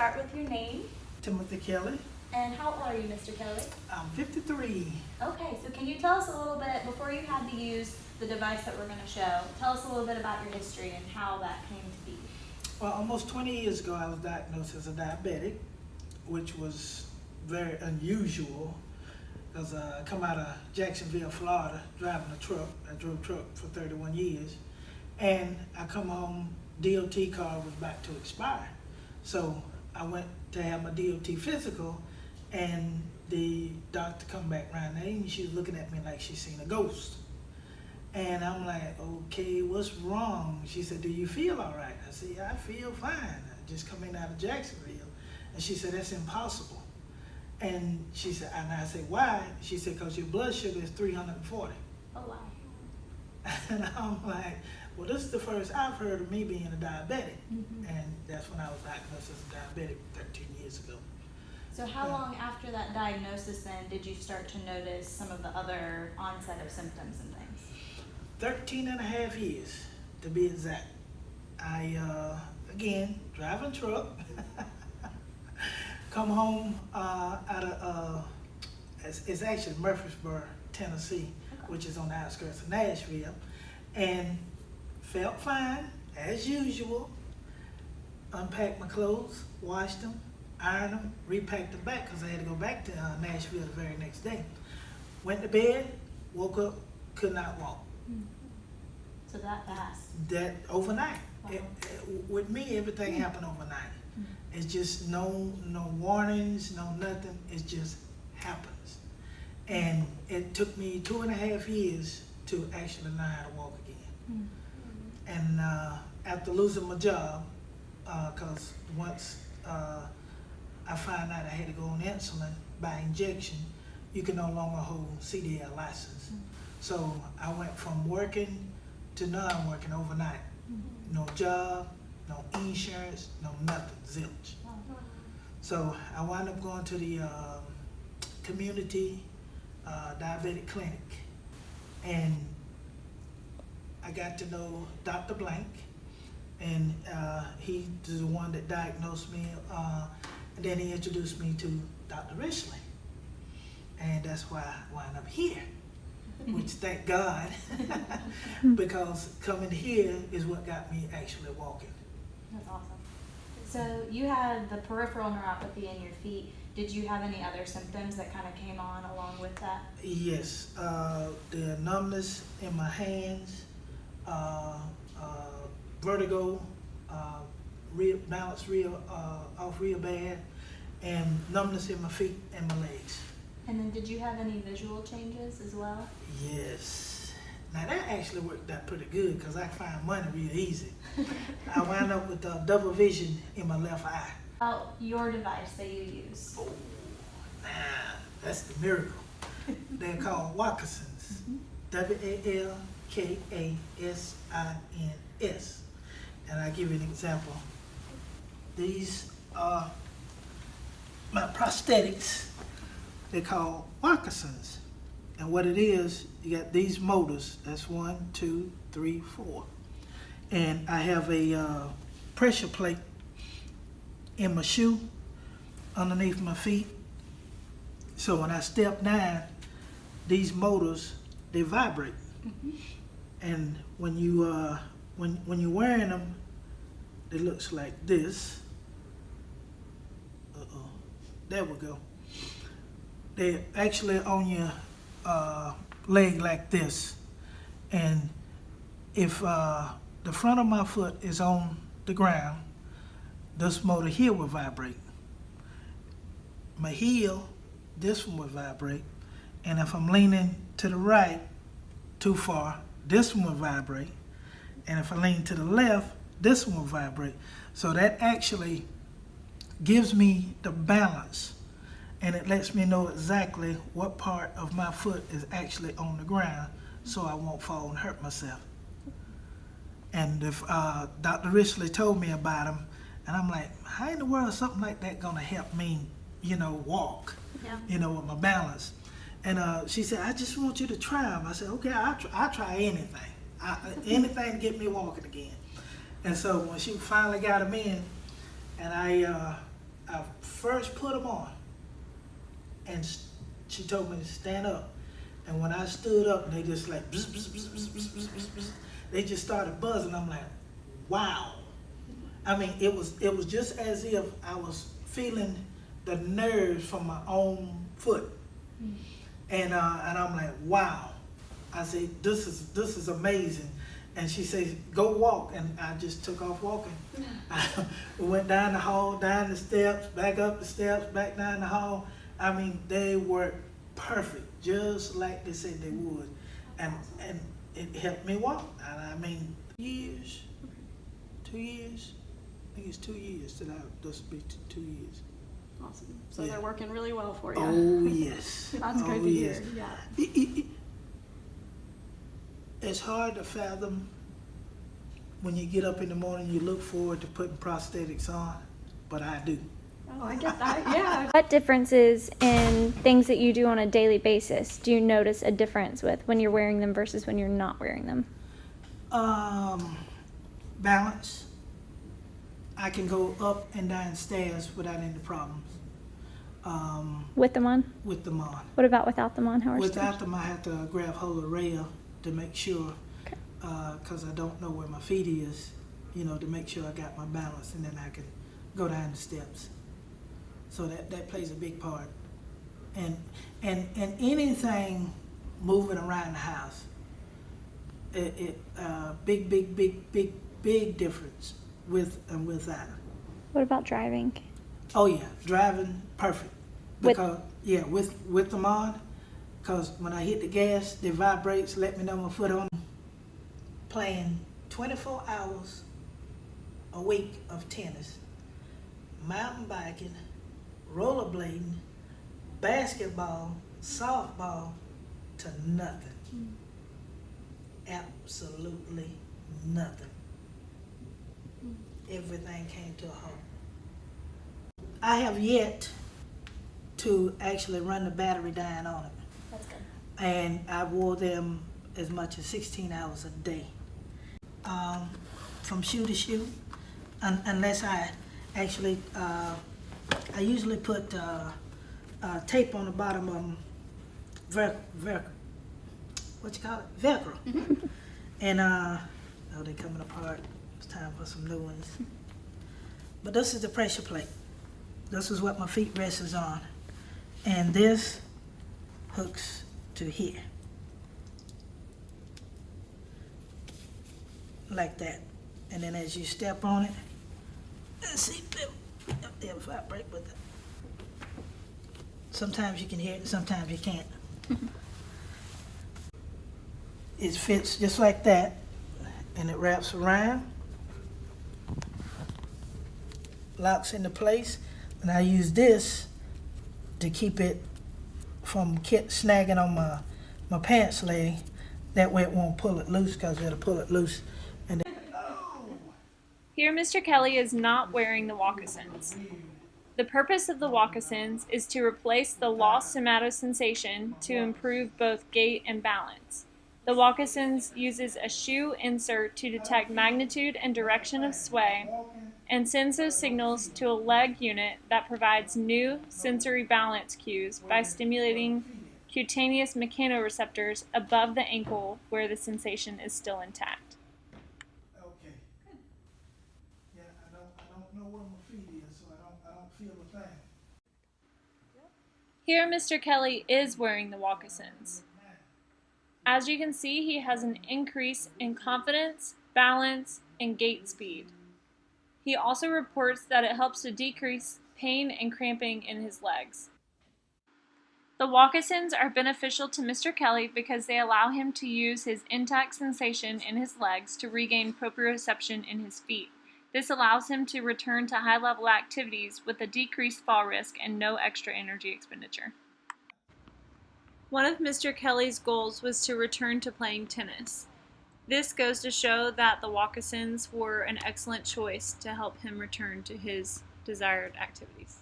Start with your name. Timothy Kelly. And how old are you, Mr. Kelly? I'm 53. Okay, so can you tell us a little bit, before you had to use the device that we're going to show, tell us a little bit about your history and how that came to be. Well, almost 20 years ago, I was diagnosed as a diabetic, which was very unusual because I come out of Jacksonville, Florida, driving a truck. I drove truck for 31 years. And I come home, DOT card was about to expire. So I went to have my DOT physical, and the doctor come back around there, and she was looking at me like she seen a ghost. And I'm like, okay, what's wrong? She said, do you feel all right? I said, yeah, I feel fine. I just come in out of Jacksonville. And she said, that's impossible. And she said, and I said, why? She said, because your blood sugar is 340. Oh, wow. And I'm like, well, this is the first I've heard of me being a diabetic. Mm-hmm. And that's when I was diagnosed as a diabetic 13 years ago. So how long after that diagnosis then did you start to notice some of the other onset of symptoms and things? 13 and a half years, to be exact. I, again, driving truck, come home out of, it's actually Murfreesboro, Tennessee, Okay. which is on the outskirts of Nashville, and felt fine, as usual. Unpacked my clothes, washed them, ironed them, repacked them back because I had to go back to Nashville the very next day. Went to bed, woke up, could not walk. So that fast. That overnight. Wow. With me, everything happened overnight. Mm-hmm. It's just no warnings, no nothing. It just happens. And it took me 2.5 years to actually learn how to walk again. Mm-hmm. And after losing my job, because once I found out I had to go on insulin by injection, you can no longer hold CDL license. Mm-hmm. So I went from working to non-working overnight. Mm-hmm. No job, no insurance, no nothing, zilch. Wow. So I wound up going to the community diabetic clinic, and I got to know Dr. Blank, and he's the one that diagnosed me, and then he introduced me to Dr. Risley, and that's why I wound up here. Which thank God, because coming here is what got me actually walking. That's awesome. So you had the peripheral neuropathy in your feet. Did you have any other symptoms that kind of came on along with that? Yes, the numbness in my hands, vertigo, balance off real bad, and numbness in my feet and my legs. And then did you have any visual changes as well? Yes. Now that actually worked out pretty good because I find money real easy. I wound up with double vision in my left eye. About your device that you use. Oh, now that's the miracle. They're called Walkasins. Walkasins. And I'll give you an example. These are my prosthetics. They're called Walkasins. And what it is, you got these motors. That's 1, 2, 3, 4. And I have a pressure plate in my shoe underneath my feet. So when I step down, these motors, they vibrate. Mm-hmm. And when you when you're wearing them, it looks like this. There we go. They're actually on your leg like this. And if the front of my foot is on the ground, this motor here will vibrate. My heel, this one will vibrate. And if I'm leaning to the right too far, this one will vibrate. And if I lean to the left, this one will vibrate. So that actually gives me the balance, and it lets me know exactly what part of my foot is actually on the ground so I won't fall and hurt myself. And if Dr. Risley told me about them, and I'm like, how in the world is something like that gonna help me, walk, with my balance? And she said, I just want you to try them. I said, okay, I'll try anything. Anything to get me walking again. And so when she finally got them in, and I I first put them on, and she told me to stand up. And when I stood up, they just like, bzz, bzz, bzz, bzz, bzz, bzz, bzz, bzz. They just started buzzing. I'm like, wow. I mean, it was just as if I was feeling the nerves from my own foot. And I'm like, wow. I said, this is amazing. And she says, go walk. And I just took off walking. I went down the hall, down the steps, back up the steps, back down the hall. I mean, they were perfect, just like they said they would. And it helped me walk. And I mean, 2 years. I think it's 2 years that this will be 2 years. Awesome. So Yeah. they're working really well for you. Oh, yes. That's great Oh, to yes. hear. Yeah. It's hard to fathom when you get up in the morning, you look forward to putting prosthetics on, but I do. Oh, I get that. Yeah. What differences in things that you do on a daily basis do you notice a difference with when you're wearing them versus when you're not wearing them? Balance. I can go up and down stairs without any problems. With them on? With them on. What about without them on? How are Without them, I have to grab hold of the rail to make sure, because I don't know where my feet is, to make sure I got my balance, and then I can go down the steps. So that plays a big part. And anything moving around the house, big difference with and without. What about driving? Oh yeah, driving perfect. With- Because with them on, because when I hit the gas, it vibrates, let me know my foot on. Playing 24 hours a week of tennis, mountain biking, rollerblading, basketball, softball, to nothing. Absolutely nothing. Everything came to a halt. I have yet to actually run the battery down on it. That's good. And I wore them as much as 16 hours a day. From shoe to shoe, unless I actually, I usually put tape on the bottom of them, what you call it? Velcro. And, oh, they're coming apart. It's time for some new ones. But this is the pressure plate. This is what my feet rests on. And this hooks to here. Like that. And then as you step on it, let's see, they'll vibrate with it. Sometimes you can hear it, sometimes you can't. It fits just like that, and it wraps around, locks into place, and I use this to keep it from snagging on my pants leg. That way it won't pull it loose, because it'll pull it loose. And Here, Mr. Kelly is not wearing the Walkasins. The purpose of the Walkasins is to replace the lost somatosensation to improve both gait and balance. The Walkasins uses a shoe insert to detect magnitude and direction of sway and sends those signals to a leg unit that provides new sensory balance cues by stimulating cutaneous mechanoreceptors above the ankle where the sensation is still intact. okay. Yeah, I don't know where my feet is, so I don't feel a thing. Here, Mr. Kelly is wearing the Walkasins. As you can see, he has an increase in confidence, balance, and gait speed. He also reports that it helps to decrease pain and cramping in his legs. The Walkasins are beneficial to Mr. Kelly because they allow him to use his intact sensation in his legs to regain proprioception in his feet. This allows him to return to high-level activities with a decreased fall risk and no extra energy expenditure. One of Mr. Kelly's goals was to return to playing tennis. This goes to show that the Walkasins were an excellent choice to help him return to his desired activities.